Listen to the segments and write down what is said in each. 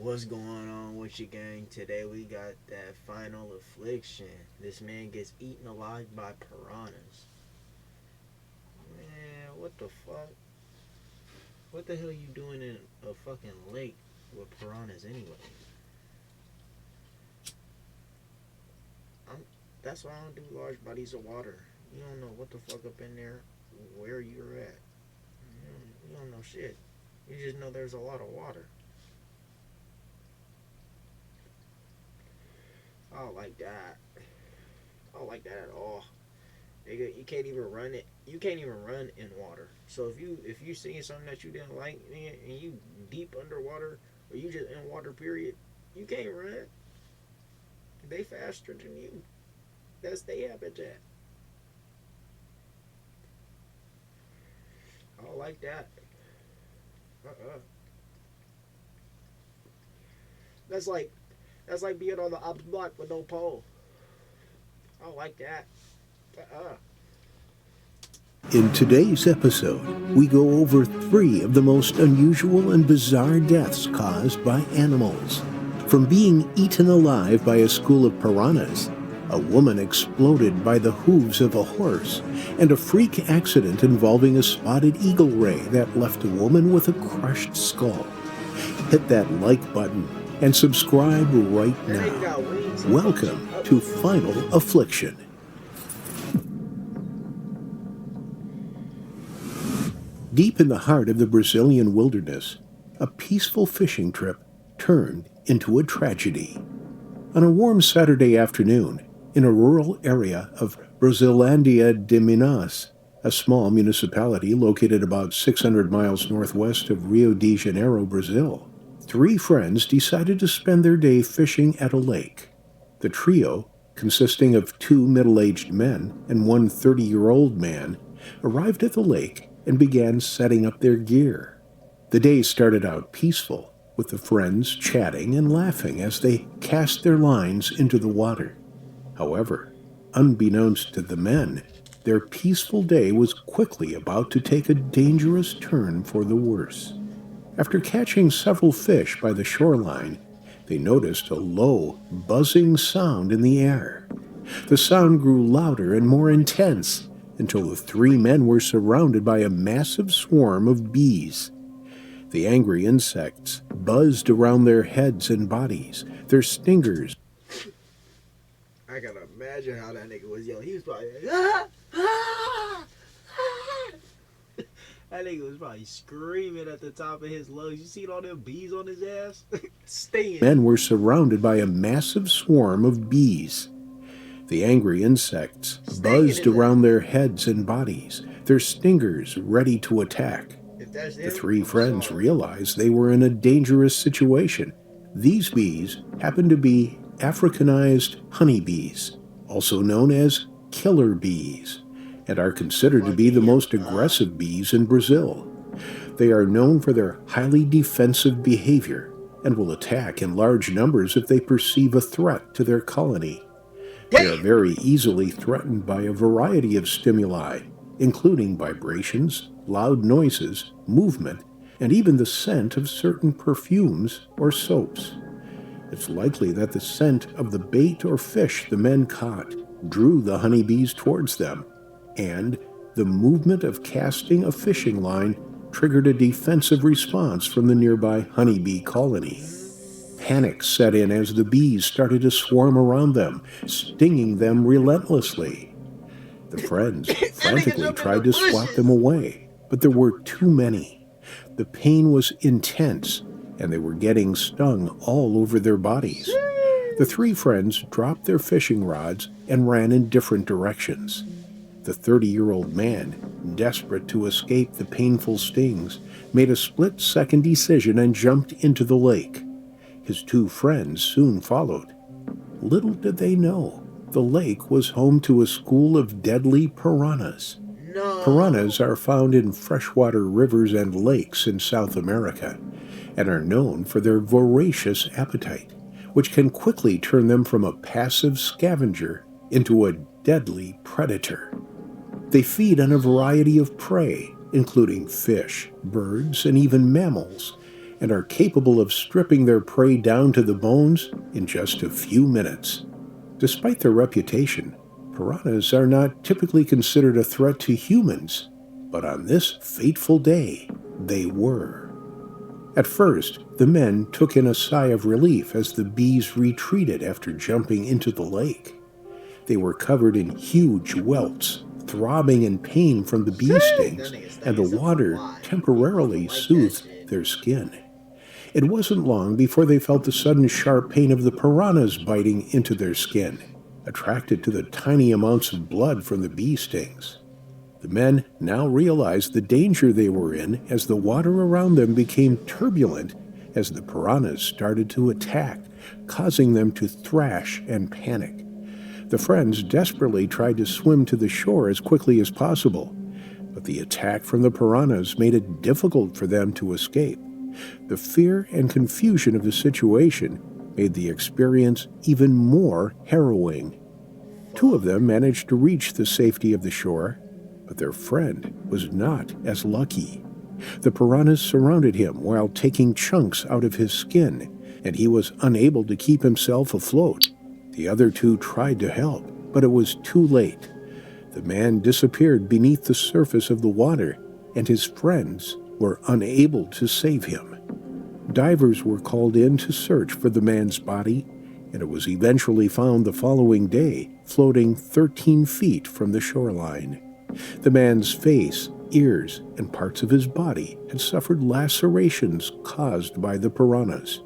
What's going on with your gang? Today we got that final affliction. This man gets eaten alive by piranhas. Man, what the fuck? What the hell you doing in a fucking lake with piranhas anyway? I'm, that's why I don't do large bodies of water. You don't know what the fuck up in there, where you're at. You don't know shit. You just know there's a lot of water. I don't like that. I don't like that at all. You can't even run it. You can't even run in water. So if you see something that you didn't like and you deep underwater or you just in water period, you can't run. They faster than you. That's their habitat. I don't like that. Uh-uh. That's like that's like being on the ops block with no pole. I don't like that. Uh-uh. In today's episode, we go over 3 of the most unusual and bizarre deaths caused by animals. From being eaten alive by a school of piranhas, a woman exploded by the hooves of a horse, and a freak accident involving a spotted eagle ray that left a woman with a crushed skull. Hit that like button and subscribe right now. Welcome to Final Affliction. Deep in the heart of the Brazilian wilderness, a peaceful fishing trip turned into a tragedy. On a warm Saturday afternoon, in a rural area of Brasilândia de Minas, a small municipality located about 600 miles northwest of Rio de Janeiro, Brazil, 3 friends decided to spend their day fishing at a lake. The trio, consisting of 2 middle-aged men and one 30-year-old man, arrived at the lake and began setting up their gear. The day started out peaceful, with the friends chatting and laughing as they cast their lines into the water. However, unbeknownst to the men, their peaceful day was quickly about to take a dangerous turn for the worse. After catching several fish by the shoreline, they noticed a low, buzzing sound in the air. The sound grew louder and more intense, until the 3 men were surrounded by a massive swarm of bees. The angry insects buzzed around their heads and bodies, their stingers. I can imagine how that nigga was yelling. He was probably like, ah, ah, ah. That nigga was probably screaming at the top of his lungs. You seen all them bees on his ass? Stinging. Men were surrounded by a massive swarm of bees. The angry insects buzzed around their heads and bodies, their stingers ready to attack. The 3 friends realized they were in a dangerous situation. These bees happened to be Africanized honeybees, also known as killer bees, and are considered to be the most aggressive bees in Brazil. They are known for their highly defensive behavior and will attack in large numbers if they perceive a threat to their colony. They are very easily threatened by a variety of stimuli, including vibrations, loud noises, movement, and even the scent of certain perfumes or soaps. It's likely that the scent of the bait or fish the men caught drew the honeybees towards them, and the movement of casting a fishing line triggered a defensive response from the nearby honeybee colony. Panic set in as the bees started to swarm around them, stinging them relentlessly. The friends frantically tried to swat them away, but there were too many. The pain was intense, and they were getting stung all over their bodies. The 3 friends dropped their fishing rods and ran in different directions. The 30-year-old man, desperate to escape the painful stings, made a split-second decision and jumped into the lake. His 2 friends soon followed. Little did they know, the lake was home to a school of deadly piranhas. No. Piranhas are found in freshwater rivers and lakes in South America, and are known for their voracious appetite, which can quickly turn them from a passive scavenger into a deadly predator. They feed on a variety of prey, including fish, birds, and even mammals, and are capable of stripping their prey down to the bones in just a few minutes. Despite their reputation, piranhas are not typically considered a threat to humans, but on this fateful day, they were. At first, the men took in a sigh of relief as the bees retreated after jumping into the lake. They were covered in huge welts, throbbing in pain from the bee stings, and the water temporarily soothed their skin. It wasn't long before they felt the sudden sharp pain of the piranhas biting into their skin, attracted to the tiny amounts of blood from the bee stings. The men now realized the danger they were in as the water around them became turbulent as the piranhas started to attack, causing them to thrash and panic. The friends desperately tried to swim to the shore as quickly as possible, but the attack from the piranhas made it difficult for them to escape. The fear and confusion of the situation made the experience even more harrowing. Two of them managed to reach the safety of the shore, but their friend was not as lucky. The piranhas surrounded him while taking chunks out of his skin, and he was unable to keep himself afloat. The other two tried to help, but it was too late. The man disappeared beneath the surface of the water, and his friends were unable to save him. Divers were called in to search for the man's body, and it was eventually found the following day, floating 13 feet from the shoreline. The man's face, ears, and parts of his body had suffered lacerations caused by the piranhas.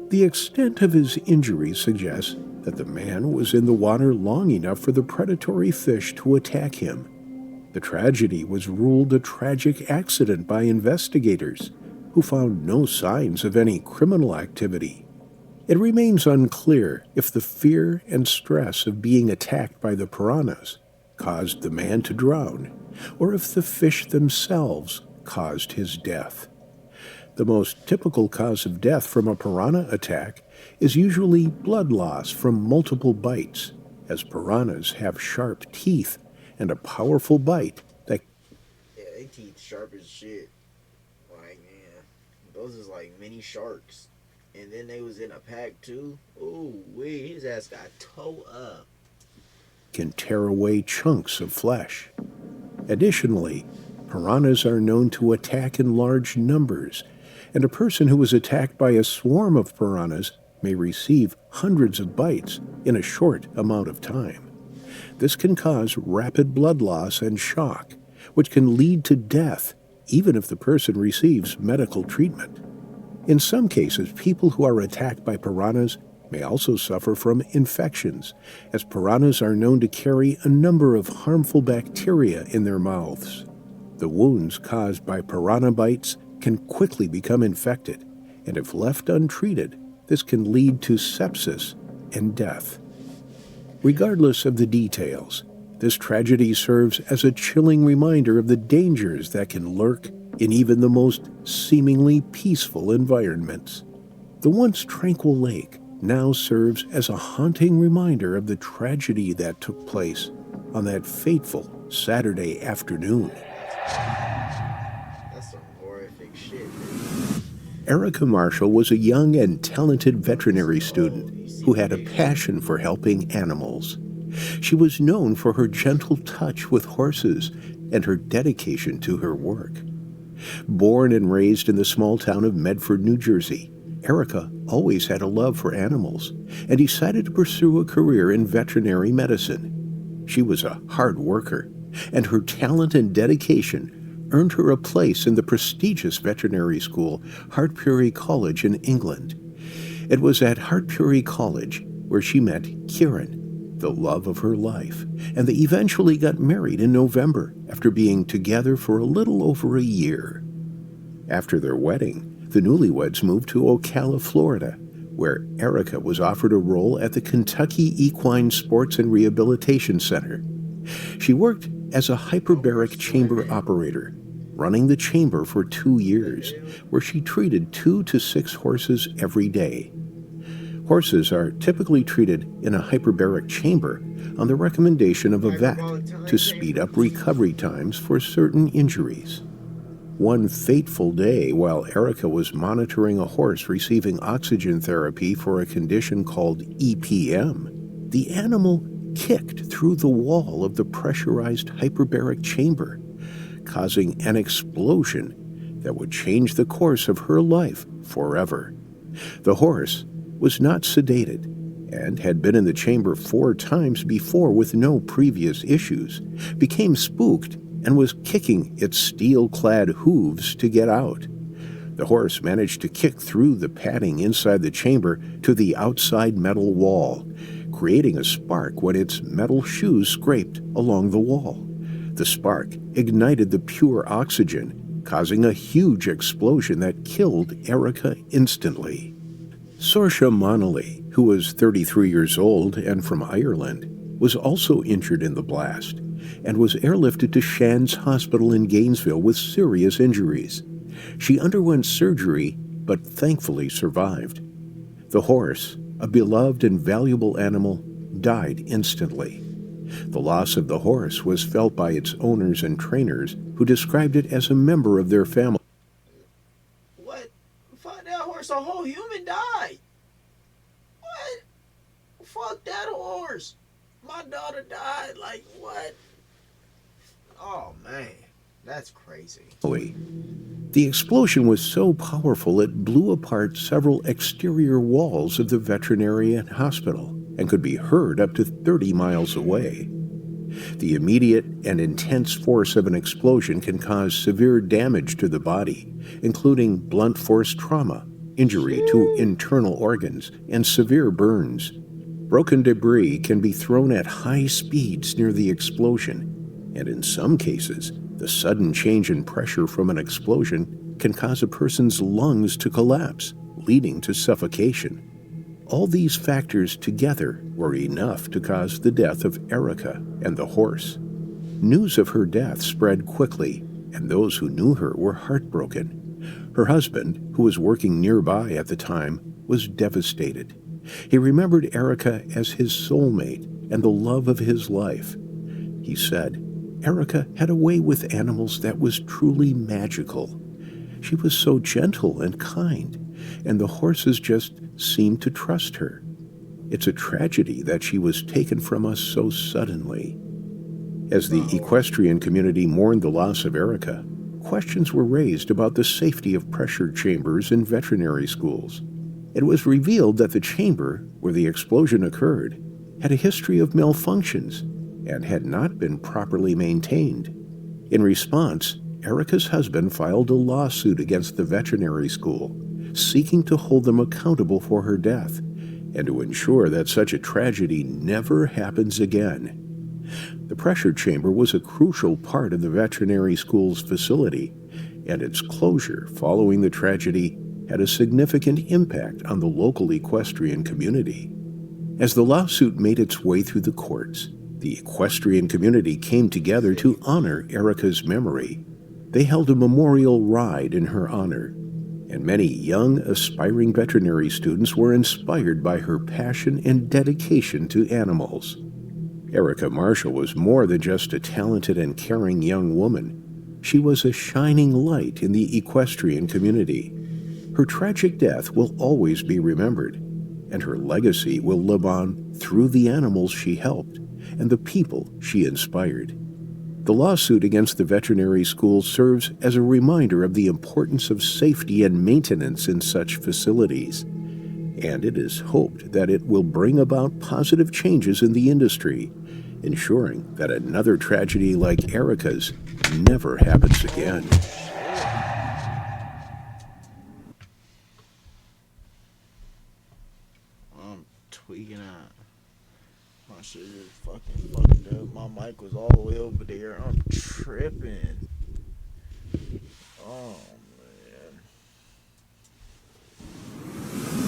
The extent of his injuries suggests that the man was in the water long enough for the predatory fish to attack him. The tragedy was ruled a tragic accident by investigators, who found no signs of any criminal activity. It remains unclear if the fear and stress of being attacked by the piranhas caused the man to drown, or if the fish themselves caused his death. The most typical cause of death from a piranha attack is usually blood loss from multiple bites, as piranhas have sharp teeth and a powerful bite that... Yeah, they teeth sharp as shit. Like, man, those is like mini sharks. And then they was in a pack too. Ooh, wee, his ass got toe up. Can tear away chunks of flesh. Additionally, piranhas are known to attack in large numbers, and a person who is attacked by a swarm of piranhas may receive hundreds of bites in a short amount of time. This can cause rapid blood loss and shock, which can lead to death, even if the person receives medical treatment. In some cases, people who are attacked by piranhas may also suffer from infections, as piranhas are known to carry a number of harmful bacteria in their mouths. The wounds caused by piranha bites can quickly become infected, and if left untreated, this can lead to sepsis and death. Regardless of the details, this tragedy serves as a chilling reminder of the dangers that can lurk in even the most seemingly peaceful environments. The once tranquil lake now serves as a haunting reminder of the tragedy that took place on that fateful Saturday afternoon. That's some horrific shit, man. Erica Marshall was a young and talented veterinary student who had a passion for helping animals. She was known for her gentle touch with horses and her dedication to her work. Born and raised in the small town of Medford, New Jersey, Erica always had a love for animals and decided to pursue a career in veterinary medicine. She was a hard worker, and her talent and dedication earned her a place in the prestigious veterinary school, Hartpury College in England. It was at Hartpury College where she met Kieran, the love of her life, and they eventually got married in November after being together for a little over a year. After their wedding, the newlyweds moved to Ocala, Florida, where Erica was offered a role at the Kentucky Equine Sports and Rehabilitation Center. She worked as a hyperbaric chamber operator, running the chamber for 2 years, where she treated 2 to 6 horses every day. Horses are typically treated in a hyperbaric chamber on the recommendation of a vet to speed up recovery times for certain injuries. One fateful day, while Erica was monitoring a horse receiving oxygen therapy for a condition called EPM, the animal kicked through the wall of the pressurized hyperbaric chamber, causing an explosion that would change the course of her life forever. The horse was not sedated and had been in the chamber 4 times before with no previous issues, became spooked, and was kicking its steel-clad hooves to get out. The horse managed to kick through the padding inside the chamber to the outside metal wall, creating a spark when its metal shoes scraped along the wall. The spark ignited the pure oxygen, causing a huge explosion that killed Erica instantly. Saoirse Monaghan, who was 33 years old and from Ireland, was also injured in the blast and was airlifted to Shands Hospital in Gainesville with serious injuries. She underwent surgery, but thankfully survived. The horse, a beloved and valuable animal, died instantly. The loss of the horse was felt by its owners and trainers, who described it as a member of their family. What? Fuck that horse, a whole human died. What? Fuck that horse. My daughter died. Like, what? Oh, man. That's crazy. The explosion was so powerful it blew apart several exterior walls of the veterinary hospital and could be heard up to 30 miles away. The immediate and intense force of an explosion can cause severe damage to the body, including blunt force trauma, injury to internal organs, and severe burns. Broken debris can be thrown at high speeds near the explosion, and in some cases, the sudden change in pressure from an explosion can cause a person's lungs to collapse, leading to suffocation. All these factors together were enough to cause the death of Erica and the horse. News of her death spread quickly, and those who knew her were heartbroken. Her husband, who was working nearby at the time, was devastated. He remembered Erica as his soulmate and the love of his life. He said, Erica had a way with animals that was truly magical. She was so gentle and kind, and the horses just seemed to trust her. It's a tragedy that she was taken from us so suddenly. As the equestrian community mourned the loss of Erica, questions were raised about the safety of pressure chambers in veterinary schools. It was revealed that the chamber where the explosion occurred had a history of malfunctions and had not been properly maintained. In response, Erica's husband filed a lawsuit against the veterinary school, seeking to hold them accountable for her death and to ensure that such a tragedy never happens again. The pressure chamber was a crucial part of the veterinary school's facility, and its closure following the tragedy had a significant impact on the local equestrian community. As the lawsuit made its way through the courts, the equestrian community came together to honor Erica's memory. They held a memorial ride in her honor, and many young, aspiring veterinary students were inspired by her passion and dedication to animals. Erica Marshall was more than just a talented and caring young woman. She was a shining light in the equestrian community. Her tragic death will always be remembered, and her legacy will live on through the animals she helped and the people she inspired. The lawsuit against the veterinary school serves as a reminder of the importance of safety and maintenance in such facilities, and it is hoped that it will bring about positive changes in the industry, ensuring that another tragedy like Erica's never happens again. I'm tweaking out. My shit is fucking fucked up. My mic was all the way over there. I'm tripping. Oh,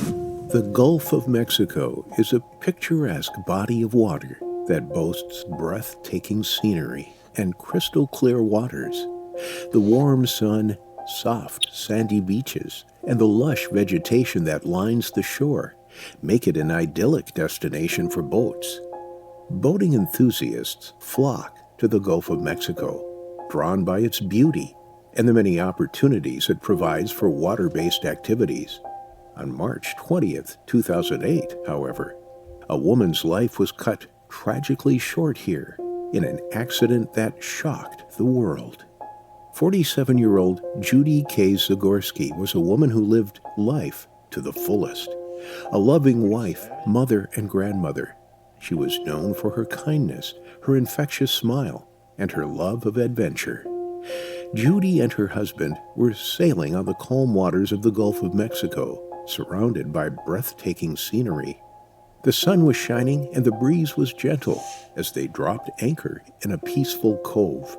man. The Gulf of Mexico is a picturesque body of water that boasts breathtaking scenery and crystal clear waters. The warm sun, soft, sandy beaches, and the lush vegetation that lines the shore make it an idyllic destination for boats. Boating enthusiasts flock to the Gulf of Mexico, drawn by its beauty, and the many opportunities it provides for water-based activities. On March 20th, 2008, however, a woman's life was cut tragically short here in an accident that shocked the world. 47-year-old Judy K. Zagorski was a woman who lived life to the fullest. A loving wife, mother, and grandmother. She was known for her kindness, her infectious smile, and her love of adventure. Judy and her husband were sailing on the calm waters of the Gulf of Mexico, surrounded by breathtaking scenery. The sun was shining and the breeze was gentle as they dropped anchor in a peaceful cove.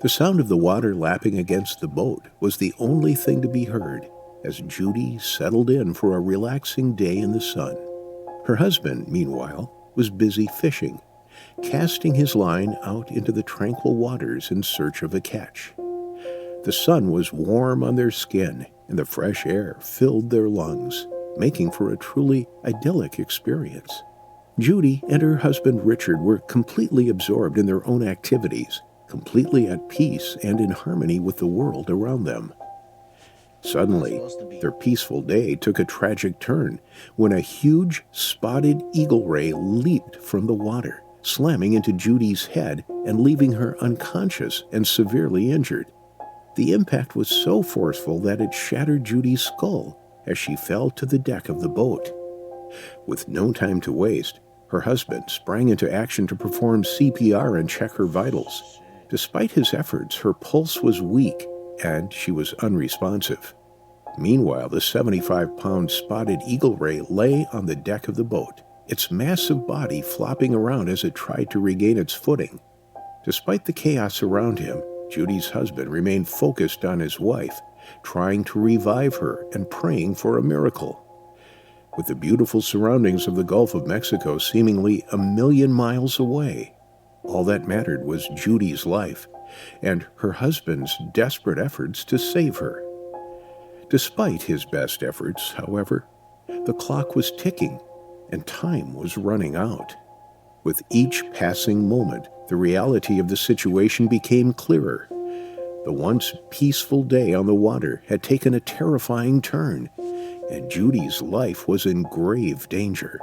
The sound of the water lapping against the boat was the only thing to be heard as Judy settled in for a relaxing day in the sun. Her husband, meanwhile, was busy fishing, casting his line out into the tranquil waters in search of a catch. The sun was warm on their skin, and the fresh air filled their lungs, making for a truly idyllic experience. Judy and her husband Richard were completely absorbed in their own activities, completely at peace and in harmony with the world around them. Suddenly, their peaceful day took a tragic turn when a huge spotted eagle ray leaped from the water, slamming into Judy's head and leaving her unconscious and severely injured. The impact was so forceful that it shattered Judy's skull as she fell to the deck of the boat. With no time to waste, her husband sprang into action to perform CPR and check her vitals. Despite his efforts, her pulse was weak and she was unresponsive. Meanwhile, the 75-pound spotted eagle ray lay on the deck of the boat, its massive body flopping around as it tried to regain its footing. Despite the chaos around him, Judy's husband remained focused on his wife, trying to revive her and praying for a miracle. With the beautiful surroundings of the Gulf of Mexico seemingly a million miles away, all that mattered was Judy's life and her husband's desperate efforts to save her. Despite his best efforts, however, the clock was ticking and time was running out. With each passing moment, the reality of the situation became clearer. The once peaceful day on the water had taken a terrifying turn, and Judy's life was in grave danger.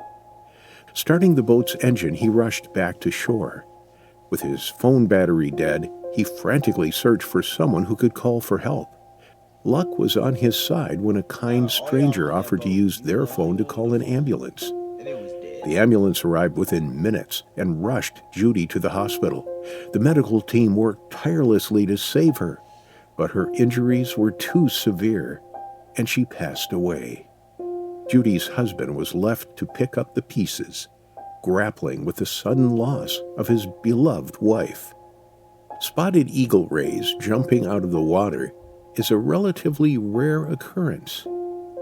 Starting the boat's engine, he rushed back to shore. With his phone battery dead, he frantically searched for someone who could call for help. Luck was on his side when a kind stranger offered to use their phone to call an ambulance. The ambulance arrived within minutes and rushed Judy to the hospital. The medical team worked tirelessly to save her, but her injuries were too severe, and she passed away. Judy's husband was left to pick up the pieces, grappling with the sudden loss of his beloved wife. Spotted eagle rays jumping out of the water is a relatively rare occurrence.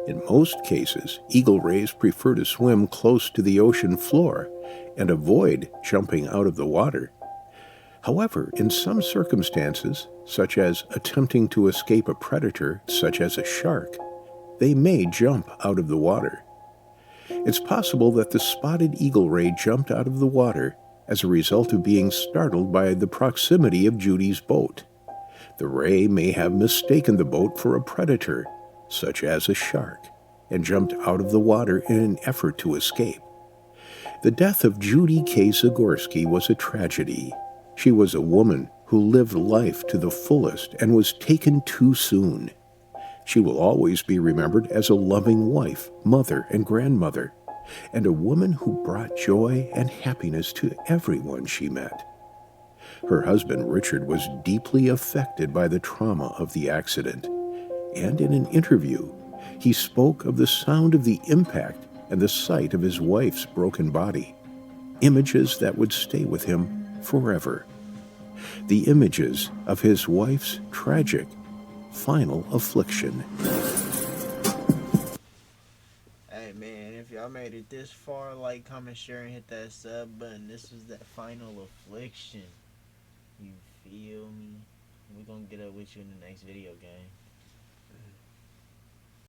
In most cases, eagle rays prefer to swim close to the ocean floor and avoid jumping out of the water. However, in some circumstances, such as attempting to escape a predator, such as a shark, they may jump out of the water. It's possible that the spotted eagle ray jumped out of the water as a result of being startled by the proximity of Judy's boat. The ray may have mistaken the boat for a predator, such as a shark, and jumped out of the water in an effort to escape. The death of Judy K. Zagorski was a tragedy. She was a woman who lived life to the fullest and was taken too soon. She will always be remembered as a loving wife, mother, and grandmother, and a woman who brought joy and happiness to everyone she met. Her husband, Richard, was deeply affected by the trauma of the accident, and in an interview, he spoke of the sound of the impact and the sight of his wife's broken body, images that would stay with him forever. The images of his wife's tragic, final affliction. Hey man, if y'all made it this far, like, comment, share, and hit that sub button. This was that final affliction. You feel me? We're gonna get up with you in the next video, gang.